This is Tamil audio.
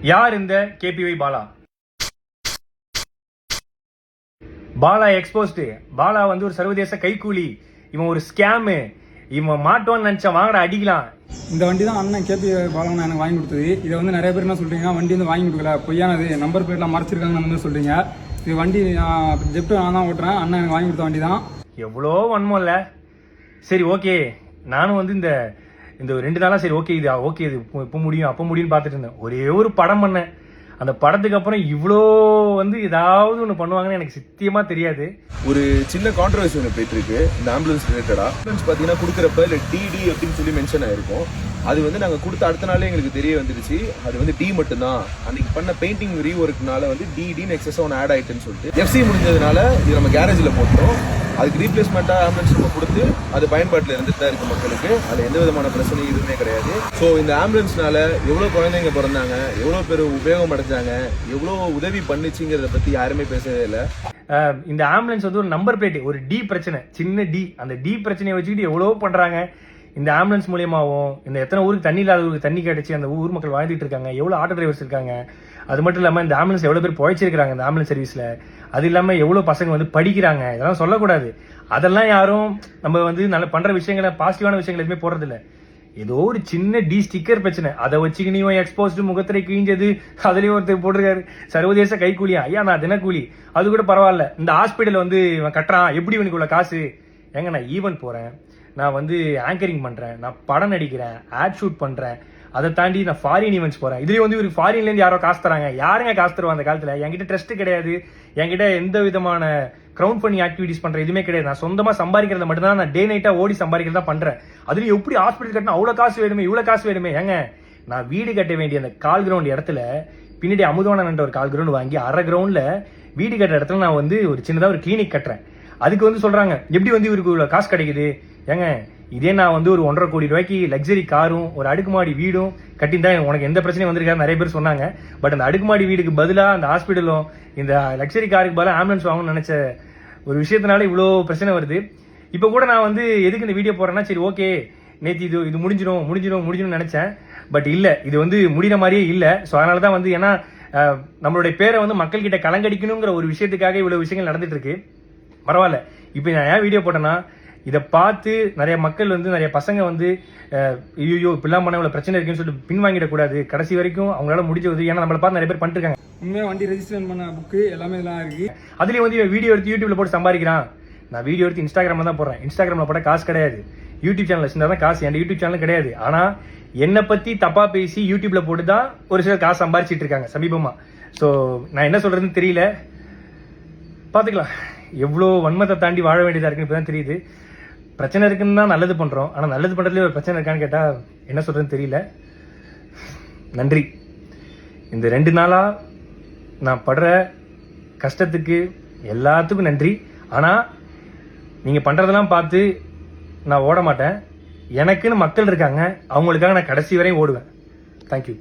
யார் இந்த கேபிஒய் பாலா? பாலா எக்ஸ்போஸ்டு. பாலா வந்து ஒரு சர்வதேச கைக்கூலி, இவன் ஒரு ஸ்கேமு, இவன் மாட்டோன்னு நினைச்சா வாங்கடா அடிக்கலாம். இந்த வண்டி தான் அண்ணன் கேபிஒய் பாலா எனக்கு வாங்கி கொடுத்தது. இதை வந்து நிறைய பேர் என்ன சொல்றீங்க, வண்டி வந்து வாங்கி கொடுக்கல, பொய்யானது, நம்பர் பிளேட்லாம் மறைச்சிருக்காங்கன்னு அந்த மாதிரி சொல்றீங்க. இது வண்டி ஜெப்டோ நான் தான் ஓட்டுறேன், அண்ணன் எனக்கு வாங்கி கொடுத்த வண்டி தான். எவ்வளோ வன்மம் இல்லை. சரி ஓகே, நானும் வந்து இந்த 2 நாளா சரி ஓகே இது ஓகே இது இப்போ முடியும் அப்போ முடியும்னு பார்த்துட்டு இருந்தேன். ஒரே ஒரு படம் பண்ணேன். அந்த படத்துக்கு அப்புறம் இவ்வளோ வந்து ஏதாவது ஒன்று பண்ணுவாங்கன்னு எனக்கு சத்தியமா தெரியாது. ஒரு சின்ன கான்ட்ரவர்சி ஒன்று போயிட்டு இருக்கு இந்த ஆம்புலன்ஸ் ரிலேட்டடா. ஆம்புலன்ஸ் பார்த்தீங்கன்னா கொடுக்குறப்ப இல்லை டிடி அப்படின்னு சொல்லி மென்ஷன் ஆயிருக்கும். அது வந்து நாங்கள் கொடுத்த அடுத்த நாளே எங்களுக்கு தெரிய வந்துருச்சு அது வந்து டி மட்டும்தான். அன்னைக்கு பண்ண பெயிண்டிங் ரீஒர்க்னால வந்து டின்னு எக்ஸஸாக ஒன்று ஆட் ஆயிட்டுன்னு சொல்லிட்டு எஃப்சி முடிஞ்சதுனால இது நம்ம கேரேஜில் போட்டோம். அதுக்கு ரீப்ளேஸ்மெண்ட்டாக ஆம்புலன்ஸ் நம்ம கொடுத்து அது பயன்பாட்டில் இருந்துட்டு தான் இருக்கு மக்களுக்கு. அதில் எந்த விதமான பிரச்சனையும் எதுவுமே கிடையாது. ஸோ இந்த ஆம்புலன்ஸ்னால எவ்வளோ குழந்தைங்க பிறந்தாங்க, எவ்வளோ பேர் உபயோகம் அடைஞ்சாங்க, எவ்வளோ உதவி பண்ணுச்சுங்கிறத பற்றி யாருமே பேசவே இல்லை. இந்த ஆம்புலன்ஸ் வந்து ஒரு நம்பர் பிளேட், ஒரு டி பிரச்சனை, சின்ன டி, அந்த டி பிரச்சனையை வச்சுக்கிட்டு எவ்வளோ பண்றாங்க. இந்த ஆம்புலன்ஸ் மூலியமாகவும் இந்த எத்தனை ஊருக்கு தண்ணி இல்லாத ஊருக்கு தண்ணி கிடைச்சி அந்த ஊர் மக்கள் வாழ்ந்துட்டு இருக்காங்க, எவ்வளோ ஆட்டோ டிரைவர்ஸ் இருக்காங்க. அது மட்டும் இல்லாமல் இந்த ஆம்புலன்ஸ் எவ்வளோ பேர் பிழைச்சிருக்காங்க இந்த ஆம்புலன்ஸ் சர்வீஸ்ல. அது இல்லாமல் எவ்வளோ பசங்க வந்து படிக்கிறாங்க. இதெல்லாம் சொல்லக்கூடாது. அதெல்லாம் யாரும் நம்ம வந்து நல்ல பண்ற விஷயங்களை, பாசிட்டிவான விஷயங்கள் எதுவுமே போடுறதில்ல. ஏதோ ஒரு சின்ன டி ஸ்டிக்கர் பிரச்சனை, அதை வச்சுக்கினியும் எக்ஸ்போஸ்டு முகத்திரை கிழிஞ்சது, அதுலயும் ஒருத்தர் போட்டிருக்காரு சர்வதேச கைக்கூலியா. ஐயா நான் தினக்கூலி, அது கூட பரவாயில்ல. இந்த ஹாஸ்பிட்டல் வந்து இவன் கட்டுறான், எப்படி இவனுக்கு உள்ள காசு? ஏங்க நான் ஈவென்ட் போறேன், நான் வந்து ஆங்கரிங் பண்றேன், நான் படம் நடிக்கிறேன், ஆட் ஷூட் பண்றேன், அதை தாண்டி நான் ஃபாரின் ஈவெண்ட்ஸ் போறேன். இதுலயும் வந்து இவருக்கு ஃபாரின்ல இருந்து யாரோ காசு தராங்க. யாருங்க காசு தருவா அந்த காலத்துல? என்கிட்ட ட்ரஸ்ட் கிடையாது, என்கிட்ட எந்த விதமான கிரவுண்ட் பண்ணி ஆக்டிவிட்டிஸ் பண்ற எதுவுமே கிடையாது. நான் சொந்தமா சம்பாதிக்கிறத மட்டும்தான், நான் டே நைட்டா ஓடி சம்பாதிக்கிறதா பண்றேன். அதுலயும் எப்படி ஹாஸ்பிட்டல் கட்டினா அவ்வளவு காசு வேணுமே, இவ்வளவு காசு வேணுமே? ஏங்க நான் வீடு கட்ட வேண்டிய அந்த கால் கிரவுண்ட் இடத்துல பின்னாடி அமுதவானன் ஒரு கால் கிரவுண்ட் வாங்கி அரை கிரவுண்ட்ல வீடு கட்டுற இடத்துல நான் வந்து ஒரு சின்னதா ஒரு கிளினிக் கட்டுறேன். அதுக்கு வந்து சொல்றாங்க எப்படி வந்து இவருக்கு இவ்வளவு காசு கிடைக்குது? ஏங்க இதே நான் வந்து ஒரு 1.5 கோடி ரூபாய்க்கு லக்ஸரி காரும் ஒரு அடுக்குமாடி வீடும் கட்டியிருந்தா உனக்கு எந்த பிரச்சனையும் வந்திருக்காரு நிறைய பேர் சொன்னாங்க. பட் அந்த அடுக்குமாடி வீடுக்கு பதிலாக அந்த ஹாஸ்பிட்டலும் இந்த லக்ஸரி காருக்கு பதிலாக ஆம்புலன்ஸ் வாங்கணும்னு நினைச்ச ஒரு விஷயத்தினால இவ்வளோ பிரச்சனை வருது. இப்போ கூட நான் வந்து எதுக்கு இந்த வீடியோ போடுறேன்னா, சரி ஓகே நேற்று இது முடிஞ்சிடும் நினைச்சேன். பட் இல்லை, இது வந்து முடிகிற மாதிரியே இல்லை. ஸோ அதனால தான் வந்து ஏன்னா நம்மளுடைய பேரை வந்து மக்கள் கிட்ட கலங்கடிக்கணுங்கிற ஒரு விஷயத்துக்காக இவ்வளோ விஷயங்கள் நடந்துட்டு இருக்கு. பரவாயில்ல. இப்போ நான் ஏன் வீடியோ போட்டேன்னா, இதை பார்த்து நிறைய மக்கள் வந்து நிறைய பசங்க வந்து ஐயோ இப்படிலாம் பண்ண இவ்வளோ பிரச்சனை இருக்குன்னு சொல்லிட்டு பின்வாங்கிடக்கூடாது. கடைசி வரைக்கும் அவங்களால முடிஞ்ச உதவி, ஏன்னா நம்மளை பார்த்து நிறைய பேர் பண்ணிட்டு இருக்காங்க. உண்மையாக வண்டி ரெஜிஸ்ட்ரேஷன் பண்ண புக்கு எல்லாமே இதெல்லாம் இருக்கு. அதுலேயும் வந்து வீடியோ எடுத்து யூடியூப்ல போட்டு சம்பாதிக்கிறான். நான் வீடியோ எடுத்து இன்ஸ்டாகிராம்ல தான் போடுறேன். இன்ஸ்டாகிராம்ல போட காசு கிடையாது. யூடியூப் சேனல் வச்சிருந்தா தான் காசு. என் யூடியூப் சேனல் கிடையாது. ஆனா என்னை பத்தி தப்பா பேசி யூடியூப்ல போட்டு தான் ஒரு சிலர் காசு சம்பாதிச்சிட்டு இருக்காங்க சமீபமா. ஸோ நான் என்ன சொல்றதுன்னு தெரியல. பாத்துக்கலாம். எவ்வளோ வன்மத்தை தாண்டி வாழ வேண்டியதா இருக்குன்னு இப்பதான் தெரியுது. பிரச்சனை இருக்குன்னு தான் நல்லது பண்றோம். ஆனா நல்லது பண்றதுல ஒரு பிரச்சனை இருக்கான்னு கேட்டா என்ன சொல்றதுன்னு தெரியல. நன்றி. இந்த 2 நாளா நான் படுற கஷ்டத்துக்கு எல்லாத்துக்கும் நன்றி. ஆனா நீங்க பண்றதெல்லாம் பார்த்து நான் ஓட மாட்டேன். எனக்குன்னு மக்கள் இருக்காங்க, அவங்களுக்காக நான் கடைசி வரையும் ஓடுவேன். தேங்க்யூ.